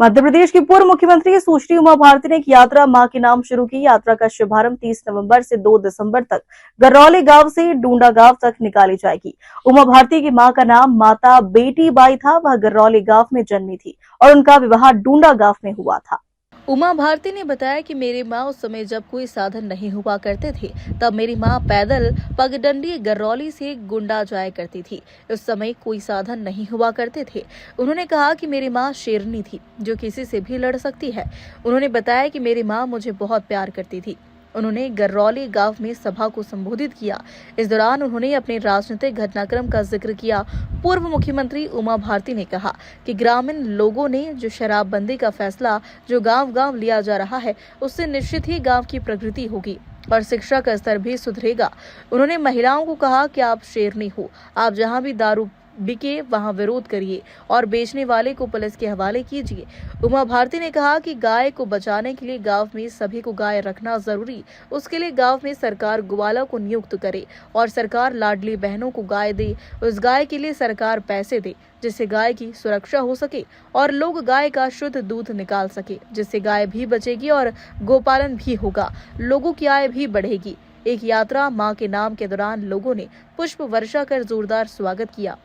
मध्य प्रदेश की पूर्व मुख्यमंत्री सुश्री उमा भारती ने एक यात्रा मां के नाम शुरू की। यात्रा का शुभारंभ 30 नवंबर से 2 दिसंबर तक गरौली गांव से डूंडा गांव तक निकाली जाएगी। उमा भारती की मां का नाम माता बेटी बाई था। वह गरौली गांव में जन्मी थी और उनका विवाह डूंडा गांव में हुआ था। उमा भारती ने बताया कि मेरी मां उस समय जब कोई साधन नहीं हुआ करते थे, तब मेरी मां पैदल पगडंडी गरौली से गुंडा जाया करती थी। उस समय कोई साधन नहीं हुआ करते थे। उन्होंने कहा कि मेरी मां शेरनी थी, जो किसी से भी लड़ सकती है। उन्होंने बताया कि मेरी मां मुझे बहुत प्यार करती थी। उन्होंने गरौली गांव में सभा को संबोधित किया। इस दौरान उन्होंने अपने राजनीतिक घटनाक्रम का जिक्र किया। पूर्व मुख्यमंत्री उमा भारती ने कहा कि ग्रामीण लोगों ने जो शराबबंदी का फैसला जो गांव-गांव लिया जा रहा है, उससे निश्चित ही गांव की प्रगति होगी और शिक्षा का स्तर भी सुधरेगा। उन्होंने महिलाओं को कहा कि आप शेरनी हो, आप जहां भी दारू बिके वहां विरोध करिए और बेचने वाले को पुलिस के हवाले कीजिए। उमा भारती ने कहा कि गाय को बचाने के लिए गांव में सभी को गाय रखना जरूरी, उसके लिए गांव में सरकार ग्वाला को नियुक्त करे और सरकार लाडली बहनों को गाय दे। उस गाय के लिए सरकार पैसे दे जिससे गाय की सुरक्षा हो सके और लोग गाय का शुद्ध दूध निकाल सके, जिससे गाय भी बचेगी और गोपालन भी होगा, लोगों की आय भी बढ़ेगी। एक यात्रा मां के नाम के दौरान लोगों ने पुष्प वर्षा कर जोरदार स्वागत किया।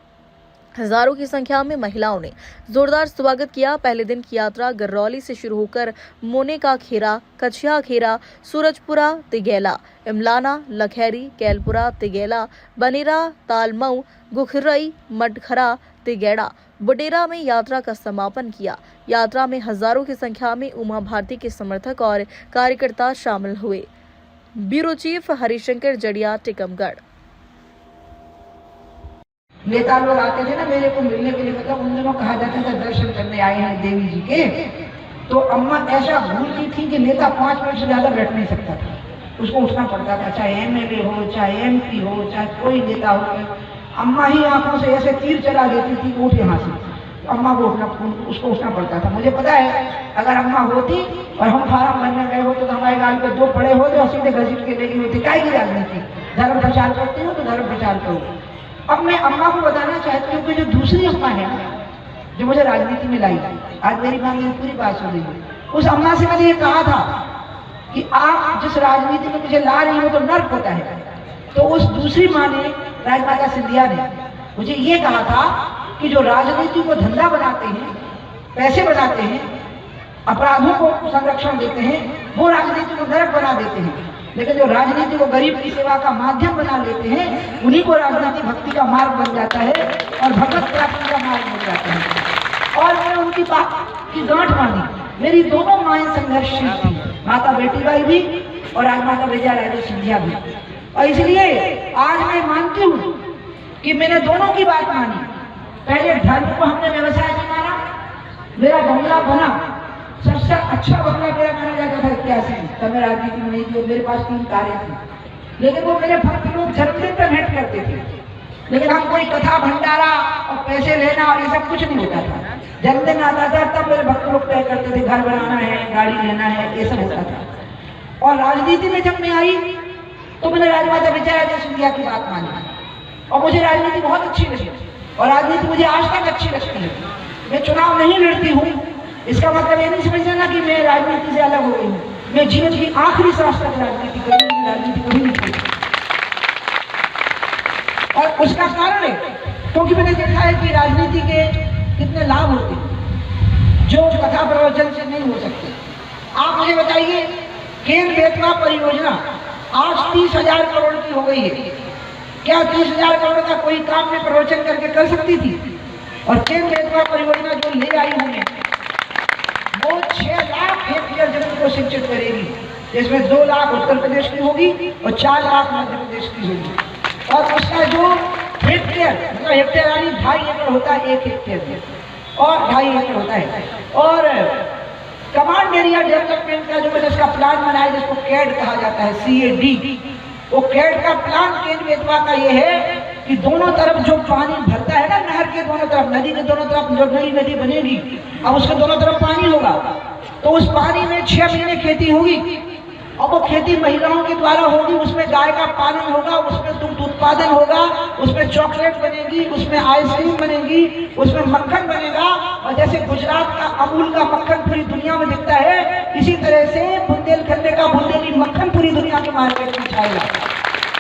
हजारों की संख्या में महिलाओं ने जोरदार स्वागत किया। पहले दिन की यात्रा गरौली से शुरू होकर मोने का खेरा, कछिया खेरा, सूरजपुरा, तिगेला, इमलाना, लखेरी, कैलपुरा, तिगेला, बनेरा, तालमऊ, गुखरई, मटखरा, तिगेड़ा, बुडेरा में यात्रा का समापन किया। यात्रा में हजारों की संख्या में उमा भारती के समर्थक और कार्यकर्ता शामिल हुए। Bureau chief Harishankar Jadiya, Tikamgarh. नेता लोग आते थे ना मेरे को मिलने के लिए, मतलब उन दिनों कहा जाता था दर्शन करने आए हैं देवी जी के। तो अम्मा ऐसा भूलती थी कि नेता 5 मिनट से ज्यादा बैठ नहीं सकता था, उसको उठना पड़ता था, चाहे एमएलए हो, चाहे एमपी हो, चाहे कोई नेता हो। अम्मा ही आंखों से ऐसे तीर चला देती थी, उठ यहाँ से, तो अम्मा को उसको उठना पड़ता था। मुझे पता है अगर अम्मा होती और हम फार्म भरने गए होते तो हमारे गाल पे 2 पड़े होते और सीधे घसीट के लेके होती। काय की राजनीति, धर्म प्रचार करती हो तो धर्म प्रचार करो। अब मैं अम्मा को बताना चाहती हूँ कि जो दूसरी अम्मा है जो मुझे राजनीति में लाई, आज मेरी मां मेरी पूरी बात सुन रही है, उस अम्मा से मैंने ये कहा था कि आप जिस राजनीति में मुझे ला रही हो तो नर्क होता है। तो उस दूसरी माँ ने, राजमाता सिंधिया ने मुझे ये कहा था कि जो राजनीति को धंधा बनाते हैं, पैसे बनाते हैं, अपराधों को संरक्षण देते हैं, वो राजनीति को नरक बना देते हैं। लेकिन जो राजनीति को गरीब की सेवा का माध्यम बना लेते हैं, उन्हीं को राजनीति भक्ति का मार्ग बन जाता है और भगवत प्राप्ति का मार्ग बन जाता है। और मैंने उनकी बात की गांठ बांधी। मेरी दोनों माएं संघर्षशील थी, माता बेटीबाई भी और राजमाता विजयाराजे सिंधिया भी। और इसलिए आज मैं मानती हूँ कि मैंने दोनों की बात मानी। पहले धर्म को हमने व्यवसाय से माना, मेरा बंगला बना, सबसे अच्छा बंगला मेरा माना जाता था 81 में, तब मैं राजनीति में नहीं थी और मेरे पास 3 कारें थी। लेकिन वो मेरे भक्त लोग जन्मदिन पर भेंट करते थे, लेकिन हम कोई कथा भंडारा और पैसे लेना और ये सब कुछ नहीं होता था। जन्मदिन आता था तब मेरे भक्त लोग तय करते थे घर बनाना है, गाड़ी लेना है, ये सब होता था। और राजनीति में जब मैं आई तो मैंने राजमाता विजयाराजे सिंधिया की बात मानी और मुझे राजनीति बहुत अच्छी लगी और राजनीति मुझे आज तक अच्छी लगती है। मैं चुनाव नहीं लड़ती हूँ, इसका मतलब ये नहीं समझना ना कि मैं राजनीति से अलग हो गई हूँ। मैं जीवन की आखिरी सांस तक राजनीति करूंगी, राजनीति कभी नहीं की। और उसका कारण है क्योंकि मैंने देखा है कि राजनीति के कितने लाभ होते हैं जो कथा प्रवचन से नहीं हो सकते। आप मुझे बताइए, केंद्र बेतवा परियोजना आज 30,000 करोड़ की हो गई है। क्या 30,000 करोड़ का कोई काम में प्रवचन करके कर सकती थी? और केंद्र बेतवा परियोजना जो ले आई हमने, वो 6 लाख हेक्टेयर जमीन को सिंचित करेगी, जिसमें 2 लाख उत्तर प्रदेश की होगी और 4 लाख मध्य प्रदेश की होगी। और उसका जो हेक्टेयर, मतलब हेक्टेयर यानी 2.5 एकड़ होता है, 1 हेक्टेयर और 2.5 एकड़ होता है। और कमांड एरिया डेवलपमेंट का जो मैंने इसका प्लान बनाया, जिसको कैड कहा जाता है, CAD, वो कैड का प्लान केंद्र बेतवा का ये है कि दोनों तरफ जो पानी भरता है ना, नहर के दोनों तरफ, नदी के दोनों तरफ जो नई नदी बनेगी, अब उसके दोनों तरफ पानी होगा तो उस पानी में 6 महीने खेती होगी। और वो खेती महिलाओं के द्वारा होगी, उसमें गाय का पालन होगा, उसमें दुग्ध उत्पादन होगा, उसमें चॉकलेट बनेगी, उसमें आइसक्रीम बनेगी, उसमें मक्खन बनेगा। और जैसे गुजरात का अमूल का मक्खन पूरी दुनिया में बिकता है, इसी तरह से बुंदेलखंड का बुंदेली मक्खन पूरी दुनिया के मार्केट में जाएगा।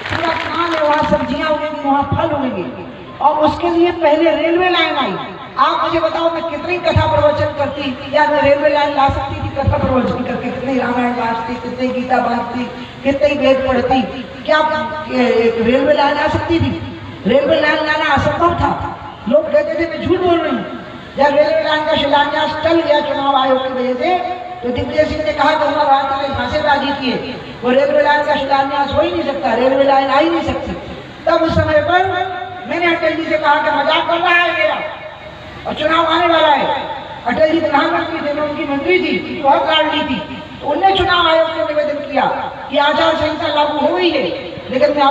पूरा काम है, वहाँ सब्जियां उगेंगी, वहाँ फल उगेंगे। और उसके लिए पहले रेलवे लाइन आई। आप मुझे बताओ, मैं कितनी कथा प्रवचन करती या मैं रेलवे लाइन ला सकती थी कथा प्रवचन करके? कितनी रामायण बांटती, कितनी गीता बांटती, कितनी वेद पढ़ती? क्या रेलवे लाइन आ सकती थी? रेलवे लाइन लाना असंभव था। लोग कहते थे मैं झूठ बोल रही हूँ। जब रेलवे लाइन का शिलान्यास टल गया चुनाव आयोग की वजह से, तो दिग्विजय सिंह ने कहा कि हमारा भारत में झांसेबाजी की है, वो रेलवे लाइन का शिलान्यास हो ही नहीं सकता, रेलवे लाइन आ ही नहीं सकती। तब उस समय पर मैंने अटल जी से कहा कि मजाक कर रहा है मेरा, और चुनाव आने वाला है। अटल जी प्रधानमंत्री थे, मैं उनकी मंत्री थी, बहुत लाडली थी। तो उनने चुनाव आयोग को निवेदन किया कि आचार संहिता लागू हो गई है, लेकिन मैं